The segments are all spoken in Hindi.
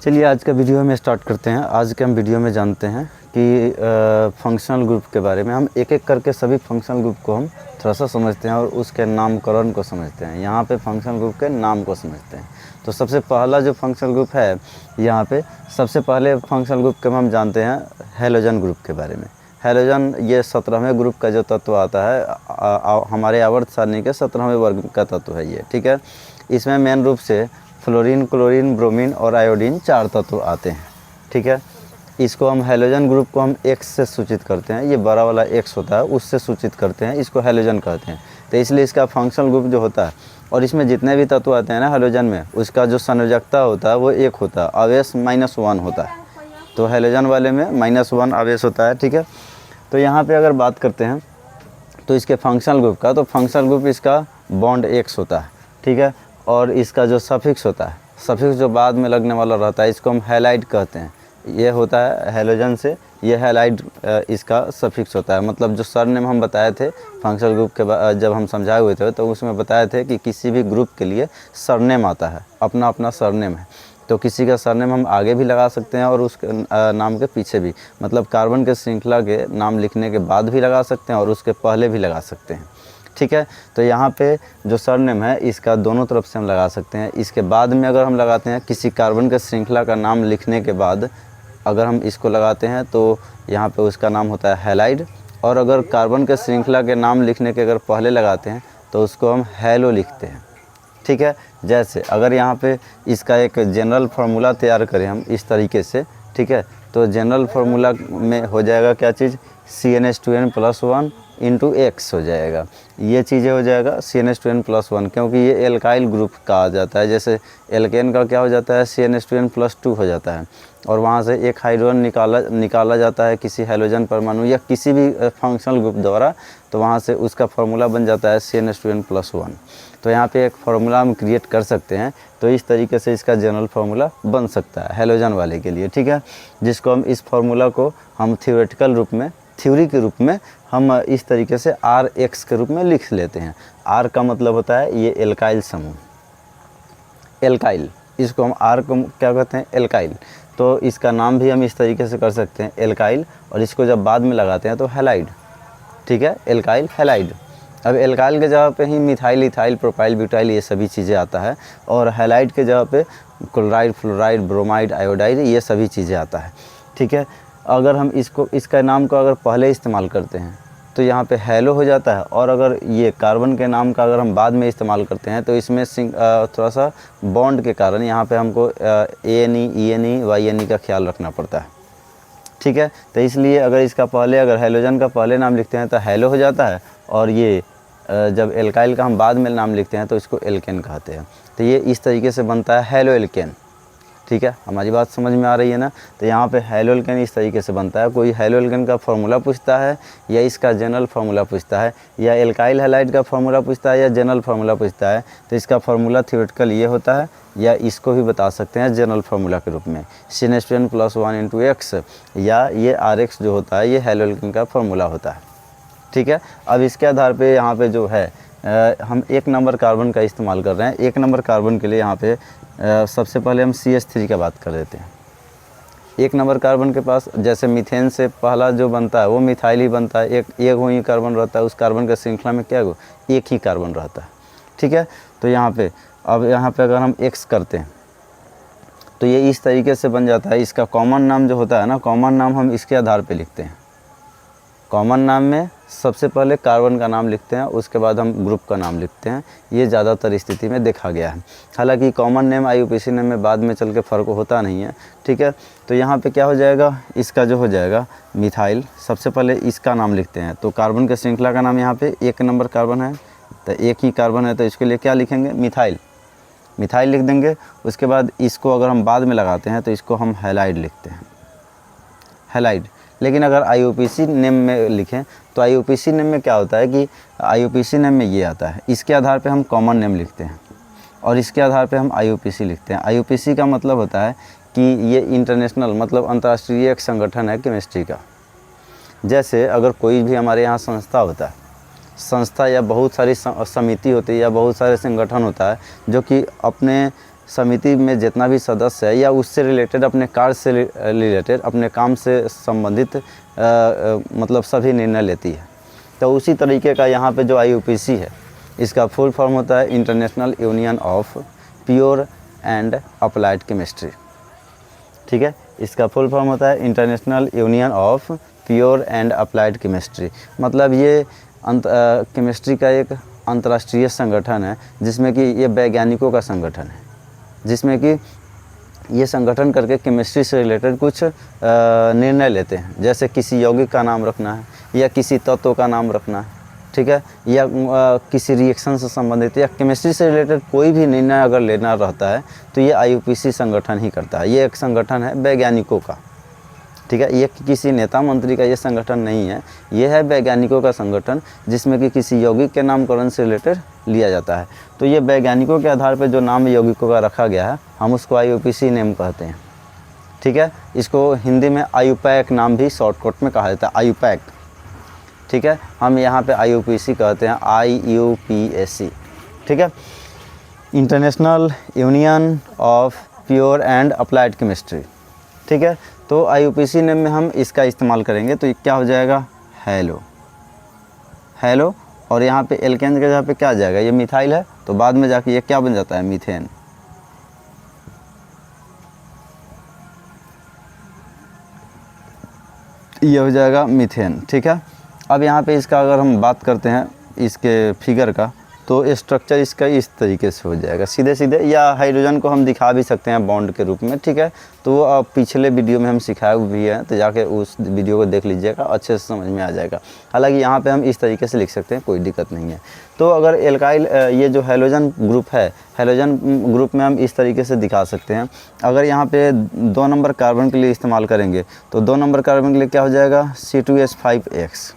चलिए आज का वीडियो हम स्टार्ट करते हैं। आज के हम वीडियो में जानते हैं कि फंक्शनल ग्रुप के बारे में। हम एक एक करके सभी फंक्शनल ग्रुप को हम थोड़ा सा समझते हैं और उसके नामकरण को समझते हैं। यहाँ पे फंक्शनल ग्रुप के नाम को समझते हैं। तो सबसे पहला जो फंक्शनल ग्रुप है, यहाँ पे सबसे पहले फंक्शनल ग्रुप के हम जानते हैं हैलोजन ग्रुप के बारे में। हैलोजन ये 17वें ग्रुप का जो तत्व आता है, हमारे आवर्त सारणी के 17वें वर्ग का तत्व है ये, ठीक है। इसमें मेन रूप से फ्लोरीन, क्लोरीन, ब्रोमीन और आयोडीन 4 तत्व आते हैं, ठीक है। इसको हम हैलोजन ग्रुप को हम X से सूचित करते हैं। ये बड़ा वाला X होता है, उससे सूचित करते हैं, इसको हैलोजन कहते हैं। तो इसलिए इसका फंक्शनल ग्रुप जो होता है, और इसमें जितने भी तत्व आते हैं ना हैलोजन में, उसका जो संयोजकता होता है वो 1 होता है, आवेश -1 होता है। तो हैलोजन वाले में -1 आवेश होता है, ठीक है। तो यहाँ पर अगर बात करते हैं तो इसके फंक्शनल ग्रुप का, तो फंक्शनल ग्रुप इसका बॉन्ड X होता है, ठीक है। और इसका जो सफिक्स होता है, सफिक्स जो बाद में लगने वाला रहता है, इसको हम हैलाइड कहते हैं। ये होता है हैलोजन से, ये हैलाइड इसका सफिक्स होता है। मतलब जो सरनेम हम बताए थे फंक्शनल ग्रुप के जब हम समझाए हुए थे, तो उसमें बताए थे कि किसी भी ग्रुप के लिए सरनेम आता है, अपना अपना सरनेम है। तो किसी का सरनेम हम आगे भी लगा सकते हैं और उस नाम के पीछे भी, मतलब कार्बन के श्रृंखला के नाम लिखने के बाद भी लगा सकते हैं और उसके पहले भी लगा सकते हैं, ठीक है। तो यहाँ पे जो सरनेम है इसका दोनों तरफ से हम लगा सकते हैं। इसके बाद में अगर हम लगाते हैं किसी कार्बन के श्रृंखला का नाम लिखने के बाद अगर हम इसको लगाते हैं तो यहाँ पे उसका नाम होता है हैलाइड। और अगर कार्बन के श्रृंखला के नाम लिखने के अगर पहले लगाते हैं तो उसको हम हैलो लिखते हैं, ठीक है। जैसे अगर यहाँ पे इसका एक जनरल फार्मूला तैयार करें हम इस तरीके से, ठीक है, तो जनरल फार्मूला में हो जाएगा क्या चीज़, CnH2n+1 × X हो जाएगा। ये चीज़ें हो जाएगा CnH2n+1, क्योंकि ये एल्काइल ग्रुप का आ जाता है। जैसे एल्केन का क्या हो जाता है, CnH2n+2 हो जाता है, और वहाँ से एक हाइड्रोजन निकाला जाता है किसी हैलोजन परमाणु या किसी भी फंक्शनल ग्रुप द्वारा, तो वहाँ से उसका फार्मूला बन जाता है CnH2n+1। तो यहाँ पे एक फार्मूला हम क्रिएट कर सकते हैं। तो इस तरीके से इसका जनरल फार्मूला बन सकता है हैलोजन वाले के लिए, ठीक है। जिसको हम इस फार्मूला को हम थ्योरेटिकल रूप में, थ्योरी के रूप में हम इस तरीके से RX के रूप में लिख लेते हैं। R का मतलब होता है ये एल्काइल समूह, एल्काइल, इसको हम R को क्या कहते हैं, एल्काइल। तो इसका नाम भी हम इस तरीके से कर सकते हैं एल्काइल, और इसको जब बाद में लगाते हैं तो हैलाइड, ठीक है, एल्काइल हैलाइड। अब एल्काइल के जगह पे ही मिथाइल, इथाइल, प्रोपाइल, ब्यूटाइल ये सभी चीज़ें आता है, और हैलाइड के जगह पे क्लोराइड, फ्लोराइड, ब्रोमाइड, आयोडाइड ये सभी चीज़ें आता है, ठीक है। अगर हम इसका नाम को अगर पहले इस्तेमाल करते हैं तो यहाँ पे हैलो हो जाता है, और अगर ये कार्बन के नाम का अगर हम बाद में इस्तेमाल करते हैं तो इसमें थोड़ा सा बॉन्ड के कारण यहाँ पे हमको ANE, ENE, YNE का ख्याल रखना पड़ता है, ठीक है। तो इसलिए अगर इसका पहले, अगर हैलोजन का पहले नाम लिखते हैं तो हैलो हो जाता है, और ये जब एल्काइल का हम बाद में नाम लिखते हैं तो इसको एल्केन कहते हैं। तो ये इस तरीके से बनता है हैलो एल्केन, ठीक है। हमारी बात समझ में आ रही है ना। तो यहाँ पे हैलो एल्केन इस तरीके से बनता है। कोई हैलो एल्केन का फार्मूला पूछता है, या इसका जनरल फार्मूला पूछता है, या एल्काइल हैलाइड का फार्मूला पूछता है, या जनरल फार्मूला पूछता है, तो इसका फार्मूला थ्योरेटिकल ये होता है, या इसको भी बता सकते हैं जनरल फार्मूला के रूप में CnH2n+1 × X, या ये RX जो होता है ये हैलो एल्केन का फार्मूला होता है, ठीक है। अब इसके आधार पे यहाँ पे जो है हम 1 नंबर कार्बन का इस्तेमाल कर रहे हैं। 1 नंबर कार्बन के लिए यहाँ पे सबसे पहले हम CH3 का बात कर देते हैं। 1 नंबर कार्बन के पास जैसे मीथेन से पहला जो बनता है वो मिथाइल ही बनता है। एक ही कार्बन रहता है, उस कार्बन के श्रृंखला में क्या हो, एक ही कार्बन रहता है, ठीक है। तो यहाँ पे अब यहाँ पे अगर हम X करते हैं तो ये इस तरीके से बन जाता है। इसका कॉमन नाम जो होता है ना, कॉमन नाम हम इसके आधार पे लिखते हैं। कॉमन नाम में सबसे पहले कार्बन का नाम लिखते हैं, उसके बाद हम ग्रुप का नाम लिखते हैं। ये ज़्यादातर स्थिति में देखा गया है। हालांकि कॉमन नेम IUPAC नेम में बाद में चल के फ़र्क होता नहीं है, ठीक है। तो यहाँ पे क्या हो जाएगा, इसका जो हो जाएगा मिथाइल, सबसे पहले इसका नाम लिखते हैं। तो कार्बन के श्रृंखला का नाम यहाँ पे 1 नंबर कार्बन है, तो एक ही कार्बन है, तो इसके लिए क्या लिखेंगे, मिथाइल, मिथाइल लिख देंगे। उसके बाद इसको अगर हम बाद में लगाते हैं तो इसको हम हैलाइड लिखते हैं, हैलाइड। लेकिन अगर IUPAC नेम में लिखें तो IUPAC नेम में क्या होता है कि IUPAC नेम में ये आता है, इसके आधार पे हम कॉमन नेम लिखते हैं और इसके आधार पे हम IUPAC लिखते हैं। IUPAC का मतलब होता है कि ये इंटरनेशनल, मतलब अंतर्राष्ट्रीय एक संगठन है केमिस्ट्री का। जैसे अगर कोई भी हमारे यहाँ संस्था होता है, संस्था या बहुत सारी समिति होती है या बहुत सारे संगठन होता है जो कि अपने समिति में जितना भी सदस्य है या उससे रिलेटेड, अपने कार्य से रिलेटेड, अपने काम से संबंधित मतलब सभी निर्णय लेती है। तो उसी तरीके का यहाँ पे जो IUPAC है, इसका फुल फॉर्म होता है international union of pure and applied chemistry. ठीक है, इसका फुल फॉर्म होता है international union of pure and applied chemistry. मतलब ये केमिस्ट्री का एक अंतर्राष्ट्रीय संगठन है, जिसमें कि ये वैज्ञानिकों का संगठन है, जिसमें कि ये संगठन करके केमिस्ट्री से रिलेटेड कुछ निर्णय लेते हैं, जैसे किसी यौगिक का नाम रखना है या किसी तत्व का नाम रखना है, ठीक है, या किसी रिएक्शन से संबंधित या केमिस्ट्री से रिलेटेड कोई भी निर्णय अगर लेना रहता है तो ये IUPAC संगठन ही करता है। ये एक संगठन है वैज्ञानिकों का, ठीक है, ये किसी नेता मंत्री का ये संगठन नहीं है, ये है वैज्ञानिकों का संगठन, जिसमें कि किसी यौगिक के नामकरण से रिलेटेड लिया जाता है। तो ये वैज्ञानिकों के आधार पर जो नाम यौगिकों का रखा गया है, हम उसको IUPAC नेम कहते हैं। ठीक है, इसको हिंदी में IUPAC नाम भी शॉर्टकट में कहा जाता है, IUPAC। ठीक है, हम यहाँ पे IUPAC कहते हैं, IUPAC। ठीक है, international union of pure and applied chemistry. ठीक है, तो IUPAC नेम में हम इसका इस्तेमाल करेंगे तो ये क्या हो जाएगा, हेलो, हेलो, और यहाँ पे एल्केन के जगह पे क्या आ जाएगा, ये मिथाइल है, तो बाद में जाके ये क्या बन जाता है, मीथेन। ये हो जाएगा मीथेन। ठीक है, अब यहाँ पे इसका अगर हम बात करते हैं इसके फिगर का, तो स्ट्रक्चर इसका इस तरीके से हो जाएगा सीधे सीधे, या हाइड्रोजन को हम दिखा भी सकते हैं बॉन्ड के रूप में। ठीक है, तो वो पिछले वीडियो में हम सिखाए भी हैं, तो जाके उस वीडियो को देख लीजिएगा, अच्छे से समझ में आ जाएगा। हालांकि यहाँ पे हम इस तरीके से लिख सकते हैं, कोई दिक्कत नहीं है। तो अगर एल्काइल, ये जो हैलोजन ग्रुप है, हैलोजन ग्रुप में हम इस तरीके से दिखा सकते हैं। अगर यहाँ पे 2 नंबर कार्बन के लिए इस्तेमाल करेंगे तो 2 नंबर कार्बन के लिए क्या हो जाएगा, C2H5X।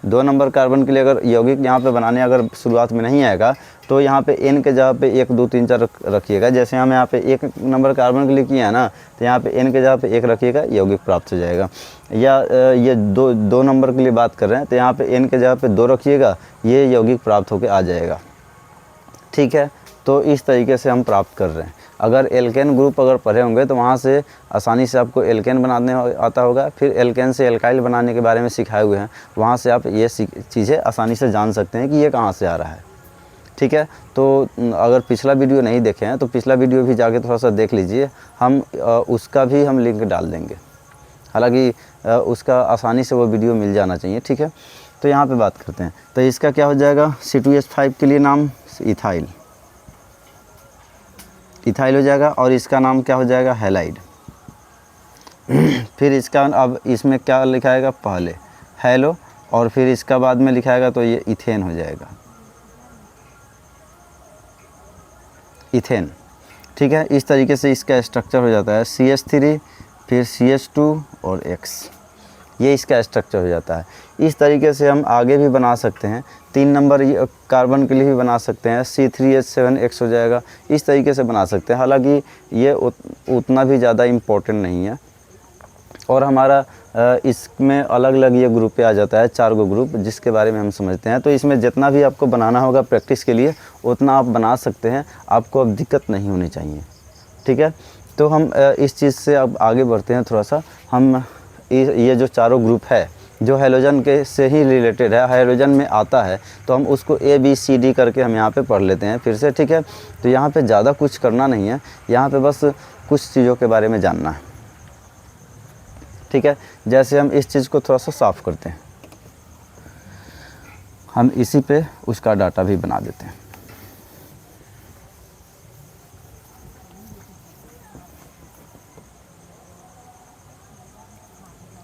2 नंबर कार्बन के लिए अगर यौगिक यहाँ पे बनाने अगर शुरुआत में नहीं आएगा तो यहाँ पे N के जगह पे 1 2 3 4 रखिएगा। जैसे हम यहाँ पे 1 नंबर कार्बन के लिए किया है ना, तो यहाँ पे N के जगह पे 1 रखिएगा, यौगिक प्राप्त हो जाएगा। या ये 2 नंबर के लिए बात कर रहे हैं तो यहाँ पे N के जगह पे 2 रखिएगा, ये यौगिक प्राप्त होकर आ जाएगा। ठीक है, तो इस तरीके से हम प्राप्त कर रहे हैं। अगर एल्केन ग्रुप अगर पढ़े होंगे तो वहाँ से आसानी से आपको एल्केन बनाने आता होगा, फिर एल्केन से एल्काइल बनाने के बारे में सिखाए हुए हैं, वहाँ से आप ये चीज़ें आसानी से जान सकते हैं कि ये कहाँ से आ रहा है। ठीक है, तो अगर पिछला वीडियो नहीं देखे हैं तो पिछला वीडियो भी जाके थोड़ा सा देख लीजिए, हम उसका भी हम लिंक डाल देंगे। हालांकि उसका आसानी से वो वीडियो मिल जाना चाहिए। ठीक है, तो यहाँ पे बात करते हैं, तो इसका क्या हो जाएगा, C2H5 के लिए नाम इथाइल, इथाइल हो जाएगा, और इसका नाम क्या हो जाएगा, हैलाइड। फिर इसका अब इसमें क्या लिखाएगा, पहले हेलो, और फिर इसका बाद में लिखाएगा तो ये इथेन हो जाएगा, इथेन। ठीक है, इस तरीके से इसका स्ट्रक्चर हो जाता है, CH3 फिर CH2 और X, ये इसका स्ट्रक्चर हो जाता है। इस तरीके से हम आगे भी बना सकते हैं, 3 नंबर कार्बन के लिए भी बना सकते हैं, C3H7X हो जाएगा, इस तरीके से बना सकते हैं। हालांकि ये उतना भी ज़्यादा इम्पोर्टेंट नहीं है। और हमारा इसमें अलग अलग ये ग्रुप पे आ जाता है, 4 गो ग्रुप, जिसके बारे में हम समझते हैं। तो इसमें जितना भी आपको बनाना होगा प्रैक्टिस के लिए उतना आप बना सकते हैं, आपको अब दिक्कत नहीं होनी चाहिए। ठीक है, तो हम इस चीज़ से अब आगे बढ़ते हैं थोड़ा सा। हम ये जो 4 ग्रुप है जो हैलोजन के से ही रिलेटेड है, हाइड्रोजन में आता है, तो हम उसको ABCD करके हम यहाँ पे पढ़ लेते हैं फिर से। ठीक है, तो यहाँ पे ज़्यादा कुछ करना नहीं है, यहाँ पे बस कुछ चीज़ों के बारे में जानना है। ठीक है, जैसे हम इस चीज़ को थोड़ा सा साफ़ करते हैं, हम इसी पे उसका डाटा भी बना देते हैं।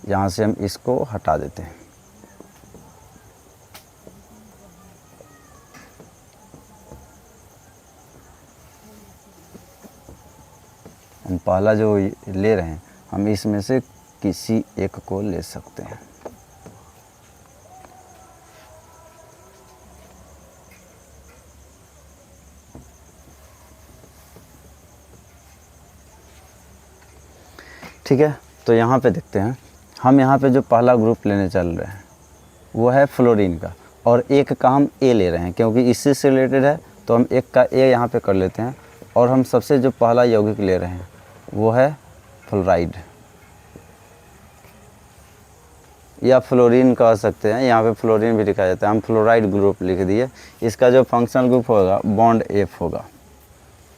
यहाँ से हम इसको हटा देते हैं। हम पहला जो ले रहे हैं, हम इसमें से किसी एक को ले सकते हैं। ठीक है, तो यहाँ पे देखते हैं, हम यहाँ पे जो पहला ग्रुप लेने चल रहे हैं वो है फ्लोरीन का, और एक का हम ए ले रहे हैं क्योंकि इससे रिलेटेड है, तो हम एक का ए यहाँ पे कर लेते हैं। और हम सबसे जो पहला यौगिक ले रहे हैं वो है फ्लोराइड या फ्लोरीन कह सकते हैं, यहाँ पे फ्लोरीन भी लिखा जाता है, हम फ्लोराइड ग्रुप लिख दिए। इसका जो फंक्शनल ग्रुप होगा बॉन्ड F होगा,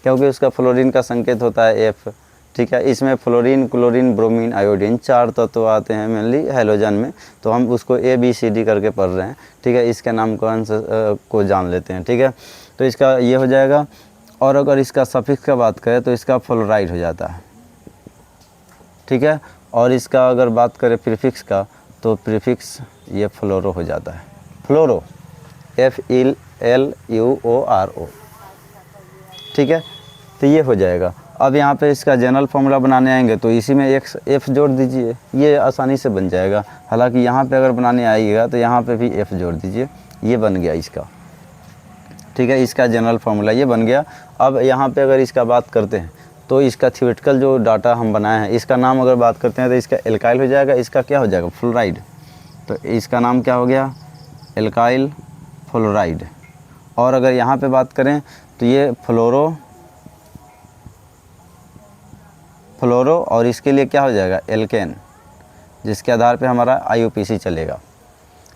क्योंकि उसका फ्लोरीन का संकेत होता है F। ठीक है, इसमें फ्लोरीन, क्लोरीन, ब्रोमीन, आयोडीन 4 तत्व आते हैं मेनली हैलोजन में, तो हम उसको ABCD करके पढ़ रहे हैं। ठीक है, इसके नामकरण को जान लेते हैं। ठीक है, तो इसका ये हो जाएगा। और अगर इसका सफिक्स का बात करें तो इसका फ्लोराइड हो जाता है। ठीक है, और इसका अगर बात करें प्रीफिक्स का तो प्रीफिक्स ये फ्लोरो हो जाता है, फ्लोरो FLUORO। ठीक है, तो ये हो जाएगा। अब यहाँ पे इसका जनरल फार्मूला बनाने आएंगे तो इसी में एक F जोड़ दीजिए, ये आसानी से बन जाएगा। हालांकि यहाँ पे अगर बनाने आइएगा तो यहाँ पे भी F जोड़ दीजिए, ये बन गया इसका। ठीक है, इसका जनरल फार्मूला ये बन गया। अब यहाँ पे अगर इसका बात करते हैं तो इसका थ्योरेटिकल जो डाटा हम बनाए हैं, इसका नाम अगर बात करते हैं तो इसका एल्काइल हो जाएगा, इसका क्या हो जाएगा फ्लोराइड। तो इसका नाम क्या हो गया एल्काइल फ्लोराइड। और अगर यहाँ पे बात करें तो ये फ्लोरो और इसके लिए क्या हो जाएगा एल्केन, जिसके आधार पे हमारा IUPAC चलेगा।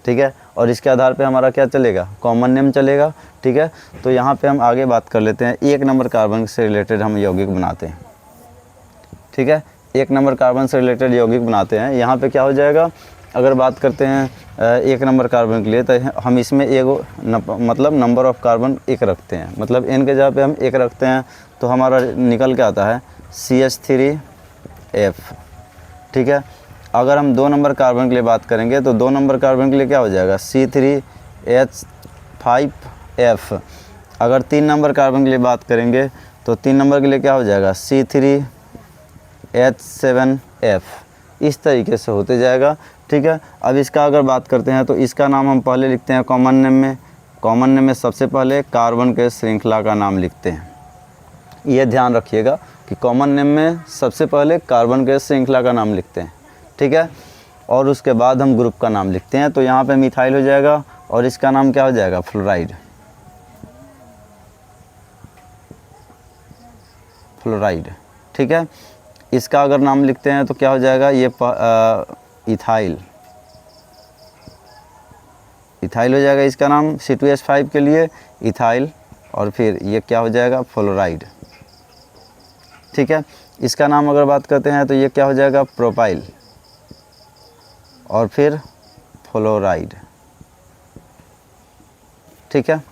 ठीक है, और इसके आधार पे हमारा क्या चलेगा कॉमन नेम चलेगा। ठीक है, तो यहाँ पे हम आगे बात कर लेते हैं। 1 नंबर कार्बन से रिलेटेड हम यौगिक बनाते हैं। ठीक है, 1 नंबर कार्बन से रिलेटेड यौगिक बनाते हैं। यहाँ पे क्या हो जाएगा, अगर बात करते हैं 1 नंबर कार्बन के लिए तो हम इसमें मतलब नंबर ऑफ़ कार्बन 1 रखते हैं, मतलब n के जगह पे हम 1 रखते हैं, तो हमारा निकल के आता है CH3F। ठीक है, अगर हम 2 नंबर कार्बन के लिए बात करेंगे तो 2 नंबर कार्बन के लिए क्या हो जाएगा C3H5F। अगर 3 नंबर कार्बन के लिए बात करेंगे तो 3 नंबर के लिए क्या हो जाएगा C3H7F। इस तरीके से होते जाएगा। ठीक है, अब इसका अगर बात करते हैं तो इसका नाम हम पहले लिखते हैं कॉमन नेम में। कॉमन नेम में सबसे पहले कार्बन के श्रृंखला का नाम लिखते हैं, ये ध्यान रखिएगा कि कॉमन नेम में सबसे पहले कार्बन के श्रृंखला का नाम लिखते हैं। ठीक है, और उसके बाद हम ग्रुप का नाम लिखते हैं। तो यहाँ पे मिथाइल हो जाएगा और इसका नाम क्या हो जाएगा फ्लोराइड। फ्लोराइड। ठीक है, इसका अगर नाम लिखते हैं तो क्या हो जाएगा ये इथाइल। इथाइल हो जाएगा इसका नाम C2H5 के लिए इथाइल, और फिर ये क्या हो जाएगा फ्लोराइड। ठीक है, इसका नाम अगर बात करते हैं तो ये क्या हो जाएगा प्रोपाइल और फिर फ्लोराइड। ठीक है,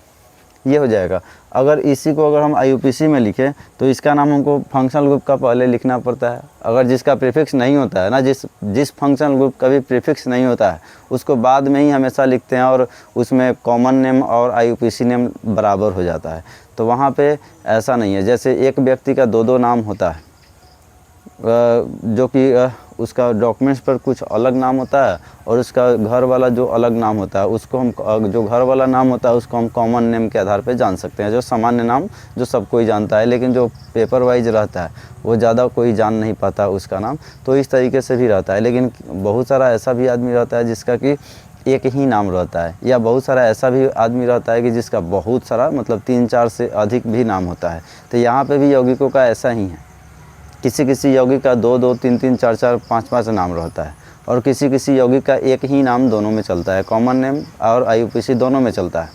ये हो जाएगा। अगर इसी को अगर हम IUPAC में लिखें तो इसका नाम हमको फंक्शनल ग्रुप का पहले लिखना पड़ता है। अगर जिसका प्रीफिक्स नहीं होता है ना, जिस फंक्शनल ग्रुप का भी प्रीफिक्स नहीं होता है उसको बाद में ही हमेशा लिखते हैं, और उसमें कॉमन नेम और IUPAC नेम बराबर हो जाता है। तो वहाँ पे ऐसा नहीं है, जैसे एक व्यक्ति का 2 नाम होता है, जो कि उसका डॉक्यूमेंट्स पर कुछ अलग नाम होता है और उसका घर वाला जो अलग नाम होता है उसको हम जो घर वाला नाम होता है उसको हम कॉमन नेम के आधार पे जान सकते हैं, जो सामान्य नाम जो सब कोई जानता है, लेकिन जो पेपर वाइज रहता है वो ज़्यादा कोई जान नहीं पाता उसका नाम। तो इस तरीके से भी रहता है। लेकिन बहुत सारा ऐसा भी आदमी रहता है जिसका कि एक ही नाम रहता है, या बहुत सारा ऐसा भी आदमी रहता है कि जिसका बहुत सारा मतलब 3-4 से अधिक भी नाम होता है। तो यहाँ पे भी यौगिकों का ऐसा ही है, किसी किसी यौगिक का 2-2, 3-3, 4-4, 5-5 नाम रहता है, और किसी किसी यौगिक का एक ही नाम दोनों में चलता है, कॉमन नेम और IUPAC दोनों में चलता है।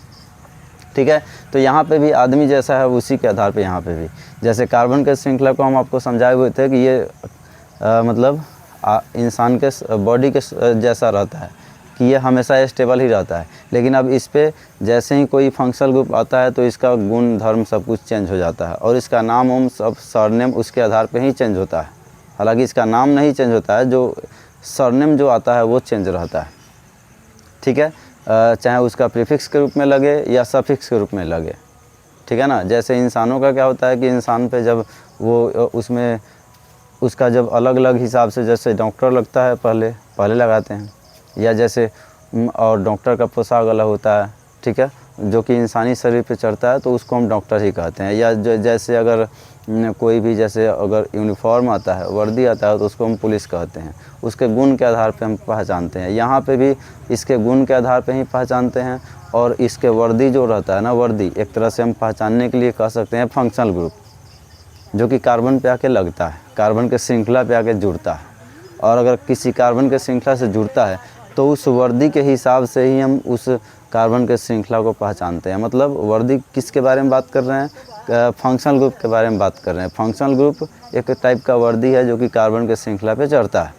ठीक है, तो यहाँ पे भी आदमी जैसा है उसी के आधार पे यहाँ पे भी, जैसे कार्बन के श्रृंखला को हम आपको समझाए हुए थे कि ये मतलब इंसान के बॉडी के जैसा रहता है कि ये हमेशा स्टेबल ही रहता है। लेकिन अब इस पे जैसे ही कोई फंक्शनल ग्रुप आता है तो इसका गुण धर्म सब कुछ चेंज हो जाता है, और इसका नाम उम सब सरनेम उसके आधार पे ही चेंज होता है। हालांकि इसका नाम नहीं चेंज होता है, जो सरनेम जो आता है वो चेंज रहता है। ठीक है, चाहे उसका प्रीफिक्स के रूप में लगे या सफिक्स के रूप में लगे। ठीक है ना, जैसे इंसानों का क्या होता है कि इंसान पे जब वो उसमें उसका जब अलग अलग हिसाब से, जैसे डॉक्टर लगता है पहले लगाते हैं, या जैसे और डॉक्टर का पोशाक अलग होता है। ठीक है, जो कि इंसानी शरीर पे चढ़ता है तो उसको हम डॉक्टर ही कहते हैं। या जैसे अगर कोई भी जैसे अगर यूनिफॉर्म आता है, वर्दी आता है, तो उसको हम पुलिस कहते हैं। उसके गुण के आधार पे हम पहचानते हैं। यहाँ पे भी इसके गुण के आधार पे ही पहचानते हैं, और इसके वर्दी जो रहता है ना, वर्दी एक तरह से हम पहचानने के लिए कह सकते हैं फंक्शनल ग्रुप। जो कि कार्बन पे आके लगता है, कार्बन के श्रृंखला पे आके जुड़ता है। और अगर किसी कार्बन के श्रृंखला से जुड़ता है तो उस वर्दी के हिसाब से ही हम उस कार्बन के श्रृंखला को पहचानते हैं। मतलब वर्दी किसके बारे में बात कर रहे हैं? फंक्शनल ग्रुप के बारे में बात कर रहे हैं। फंक्शनल ग्रुप एक टाइप का वर्दी है जो कि कार्बन के श्रृंखला पे चढ़ता है।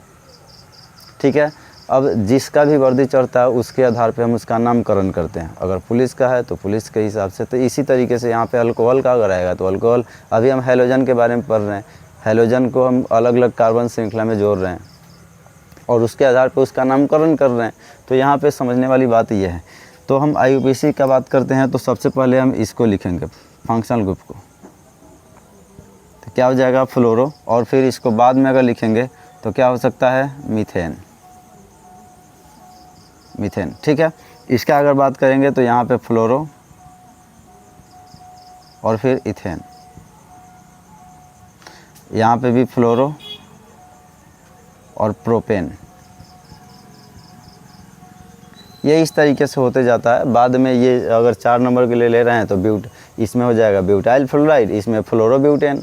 ठीक है, अब जिसका भी वर्दी चढ़ता है उसके आधार पे हम उसका नामकरण करते हैं। अगर पुलिस का है तो पुलिस के हिसाब से। तो इसी तरीके से यहाँ पे अल्कोहल का अगर आएगा तो अल्कोहल, अभी हम हैलोजन के बारे में पढ़ रहे हैं, हैलोजन को हम अलग अलग कार्बन श्रृंखला में जोड़ रहे हैं और उसके आधार पे उसका नामकरण कर रहे हैं। तो यहाँ पे समझने वाली बात ये है। तो हम IUPAC का बात करते हैं तो सबसे पहले हम इसको लिखेंगे, फंक्शनल ग्रुप को। तो क्या हो जाएगा? फ्लोरो। और फिर इसको बाद में अगर लिखेंगे तो क्या हो सकता है? Methane, methane. ठीक है, इसका अगर बात करेंगे तो यहाँ पे फ्लोरो और फिर इथेन, यहाँ पे भी फ्लोरो और प्रोपेन। ये इस तरीके से होते जाता है। बाद में ये अगर 4 नंबर के लिए ले रहे हैं तो इसमें हो जाएगा ब्यूटाइल फ्लोराइड, इसमें फ्लोरोब्यूटेन।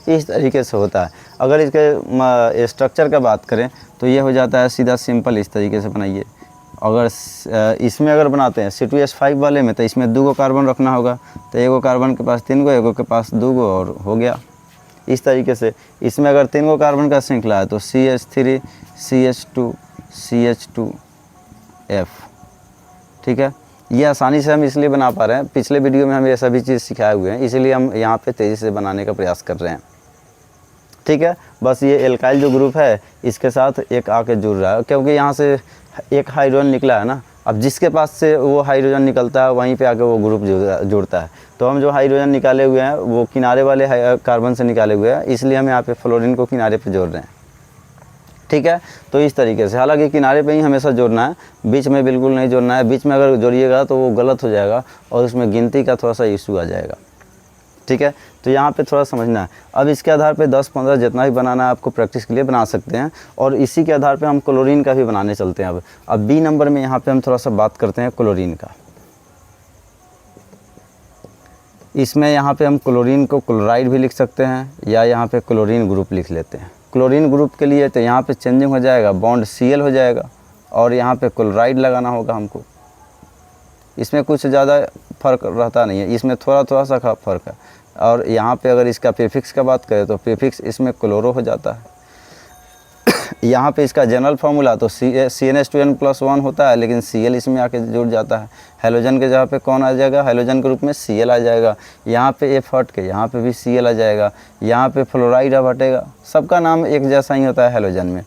इस तरीके से होता है। अगर इसके स्ट्रक्चर का बात करें तो ये हो जाता है सीधा सिंपल, इस तरीके से बनाइए। अगर इसमें अगर बनाते हैं C2H5 वाले में तो इसमें 2 कार्बन रखना होगा। तो एगो कार्बन के पास 3 गो, एगो के पास 2 गो और हो गया। इस तरीके से इसमें अगर 3 गो कार्बन का श्रृंखला है तो CH3 CH2 CH2F। ठीक है, ये आसानी से हम इसलिए बना पा रहे हैं, पिछले वीडियो में हम ये सभी चीज़ सिखाए हुए हैं, इसीलिए हम यहाँ पे तेज़ी से बनाने का प्रयास कर रहे हैं। ठीक है, बस ये एल्काइल जो ग्रुप है इसके साथ एक आके जुड़ रहा है, क्योंकि यहाँ से एक हाइड्रोजन निकला है ना। अब जिसके पास से वो हाइड्रोजन निकलता है वहीं पे आके वो ग्रुप जुड़ता है। तो हम जो हाइड्रोजन निकाले हुए हैं वो किनारे वाले कार्बन से निकाले हुए हैं, इसलिए हम यहाँ पे फ्लोरीन को किनारे पे जोड़ रहे हैं। ठीक है, तो इस तरीके से, हालांकि किनारे पे ही हमेशा जोड़ना है, बीच में बिल्कुल नहीं जोड़ना है। बीच में अगर जोड़िएगा तो वो गलत हो जाएगा और उसमें गिनती का थोड़ा सा इशू आ जाएगा। ठीक है, तो यहाँ पे थोड़ा समझना है। अब इसके आधार पे 10-15 जितना भी बनाना है आपको प्रैक्टिस के लिए बना सकते हैं। और इसी के आधार पे हम क्लोरीन का भी बनाने चलते हैं। अब B नंबर में यहाँ पे हम थोड़ा सा बात करते हैं क्लोरीन का। इसमें यहाँ पे हम क्लोरीन को क्लोराइड भी लिख सकते हैं या यहाँ पे क्लोरीन ग्रुप लिख लेते हैं। क्लोरीन ग्रुप के लिए तो यहाँ पे चेंजिंग हो जाएगा, बॉन्ड Cl हो जाएगा और यहाँ पे क्लोराइड लगाना होगा हमको। इसमें कुछ ज़्यादा फ़र्क रहता नहीं है, इसमें थोड़ा सा फ़र्क है। और यहाँ पे अगर इसका प्रीफिक्स का बात करें तो प्रीफिक्स इसमें क्लोरो हो जाता है। यहाँ पे इसका जनरल फार्मूला तो CnH2n+1 होता है, लेकिन Cl इसमें आके जुड़ जाता है। हेलोजन के जगह पे कौन आ जाएगा? हेलोजन के रूप में Cl आ जाएगा। यहाँ पे F हट के यहाँ पे भी Cl आ जाएगा। यहाँ पे फ्लोराइड अब हटेगा। सबका नाम एक जैसा ही होता है हेलोजन में।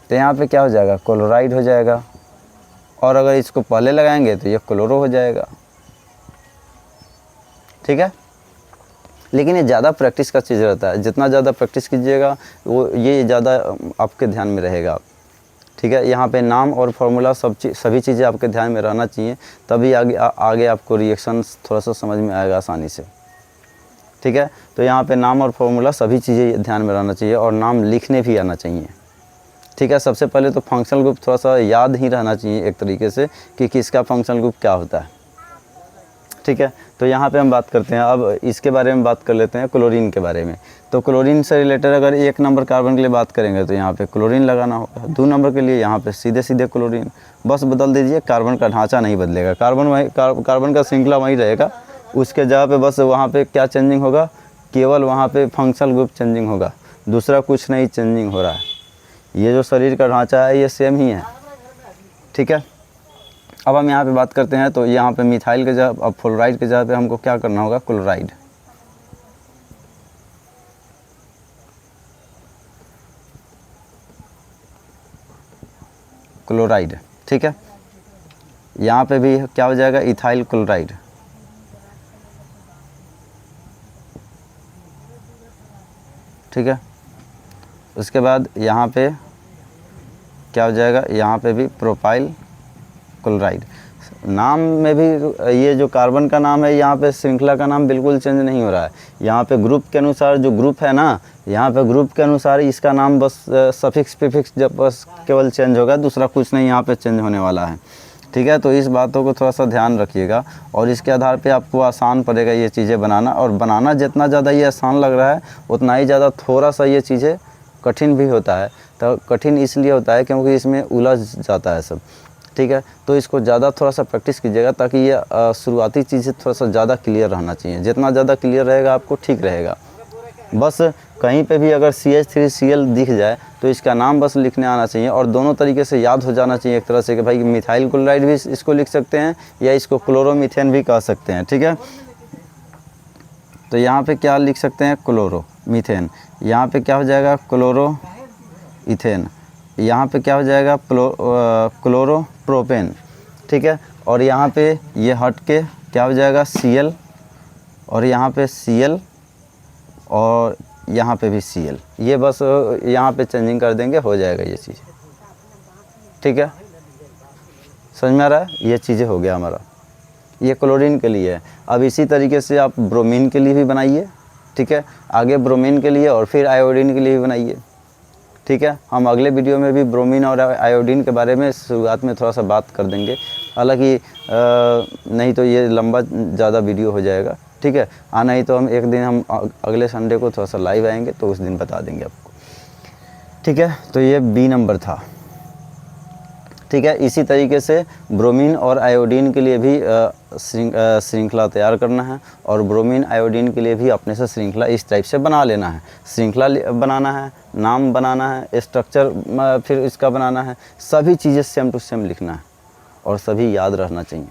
तो यहाँ पे क्या हो जाएगा? क्लोराइड हो जाएगा। और अगर इसको पहले लगाएंगे तो ये क्लोरो हो जाएगा। ठीक है, लेकिन ये ज़्यादा प्रैक्टिस का चीज़ रहता है। जितना ज़्यादा प्रैक्टिस कीजिएगा वो ये ज़्यादा आपके ध्यान में रहेगा। ठीक है, यहाँ पे नाम और फार्मूला सभी चीज़ें आपके ध्यान में रहना चाहिए, तभी आगे आपको रिएक्शन थोड़ा सा समझ में आएगा आसानी से। ठीक है, तो यहाँ पे नाम और फार्मूला सभी चीज़ें ध्यान में रहना चाहिए और नाम लिखने भी आना चाहिए। ठीक है, सबसे पहले तो फंक्शनल ग्रुप थोड़ा सा याद ही रहना चाहिए एक तरीके से कि किसका फंक्शनल ग्रुप क्या होता है। ठीक है, तो यहाँ पे हम बात करते हैं। अब इसके बारे में बात कर लेते हैं क्लोरीन के बारे में। तो क्लोरीन से रिलेटेड अगर 1 नंबर कार्बन के लिए बात करेंगे तो यहाँ पे क्लोरीन लगाना होगा। 2 नंबर के लिए यहाँ पे सीधे क्लोरीन, बस बदल दीजिए, कार्बन का ढांचा नहीं बदलेगा, कार्बन का श्रृंखला वहीं रहेगा। उसके जगह पे बस वहाँ पे क्या चेंजिंग होगा? केवल वहाँ पे फंक्शनल ग्रुप चेंजिंग होगा, दूसरा कुछ नहीं चेंजिंग हो रहा है। ये जो शरीर का ढांचा है ये सेम ही है। ठीक है, अब हम यहाँ पे बात करते हैं तो यहाँ पे मिथाइल के जगह, अब फ्लोराइड के जगह पे हमको क्या करना होगा? क्लोराइड। क्लोराइड। ठीक है, यहाँ पे भी क्या हो जाएगा? Ethyl chloride. ठीक है, उसके बाद यहाँ पे क्या हो जाएगा? यहाँ पे भी प्रोपाइल क्लोराइड। नाम में भी ये जो कार्बन का नाम है, यहाँ पे श्रृंखला का नाम बिल्कुल चेंज नहीं हो रहा है। यहाँ पे ग्रुप के अनुसार जो ग्रुप है ना, यहाँ पे ग्रुप के अनुसार इसका नाम बस सफिक्स प्रीफिक्स जब बस केवल चेंज होगा, दूसरा कुछ नहीं यहाँ पे चेंज होने वाला है। ठीक है। तो इस बातों को थोड़ा सा ध्यान रखिएगा और इसके आधार पे आपको आसान पड़ेगा ये चीज़ें बनाना। और बनाना जितना ज़्यादा ये आसान लग रहा है उतना ही ज़्यादा थोड़ा सा ये चीज़ें कठिन भी होता है। तो कठिन इसलिए होता है क्योंकि इसमें उलझ जाता है सब, ठीक है। तो इसको ज़्यादा थोड़ा सा प्रैक्टिस कीजिएगा ताकि ये शुरुआती चीज़ें थोड़ा सा ज़्यादा क्लियर रहना चाहिए। जितना ज़्यादा क्लियर रहेगा आपको ठीक रहेगा। बस कहीं पे भी अगर CH3Cl दिख जाए तो इसका नाम बस लिखने आना चाहिए और दोनों तरीके से याद हो जाना चाहिए एक तरह से कि भाई मिथाइल क्लोराइड भी इसको लिख सकते हैं या इसको क्लोरोमीथेन भी कह सकते हैं, ठीक है। तो यहाँ पे क्या लिख सकते हैं, क्लोरोमीथेन। यहाँ पे क्या हो जाएगा, क्लोरोइथेन। यहाँ पे क्या हो जाएगा, क्लोरोप्रोपेन, ठीक है। और यहाँ पे ये हट के क्या हो जाएगा, Cl, और यहाँ पे Cl, और यहाँ पे भी Cl। ये बस यहाँ पे चेंजिंग कर देंगे, हो जाएगा ये चीज़, ठीक है। समझ में आ रहा है, ये चीज़ें हो गया हमारा। ये क्लोरीन के लिए है। अब इसी तरीके से आप ब्रोमीन के लिए भी बनाइए, ठीक है। आगे ब्रोमीन के लिए और फिर आयोडीन के लिए भी बनाइए, ठीक है। हम अगले वीडियो में भी ब्रोमीन और आयोडीन के बारे में शुरुआत में थोड़ा सा बात कर देंगे। हालांकि नहीं तो ये लंबा ज़्यादा वीडियो हो जाएगा, ठीक है। नहीं तो हम एक दिन हम अगले संडे को थोड़ा सा लाइव आएंगे तो उस दिन बता देंगे आपको, ठीक है। तो ये B नंबर था, ठीक है। इसी तरीके से ब्रोमीन और आयोडीन के लिए भी श्रृंखला तैयार करना है और ब्रोमीन आयोडीन के लिए भी अपने से श्रृंखला इस टाइप से बना लेना है। श्रृंखला बनाना है, नाम बनाना है, स्ट्रक्चर फिर इसका बनाना है, सभी चीज़ें सेम टू सेम लिखना है और सभी याद रहना चाहिए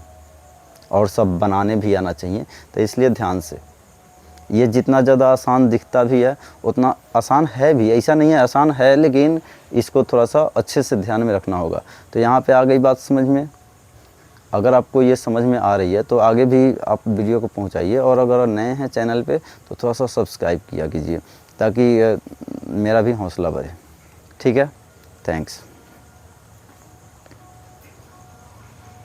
और सब बनाने भी आना चाहिए। तो इसलिए ध्यान से, ये जितना ज़्यादा आसान दिखता भी है उतना आसान है भी, ऐसा नहीं है आसान है, लेकिन इसको थोड़ा सा अच्छे से ध्यान में रखना होगा। तो यहाँ पे आ गई बात समझ में। अगर आपको ये समझ में आ रही है तो आगे भी आप वीडियो को पहुँचाइए और अगर नए हैं चैनल पे तो थोड़ा सा सब्सक्राइब किया कीजिए ताकि मेरा भी हौसला बढ़े, ठीक है। थैंक्स।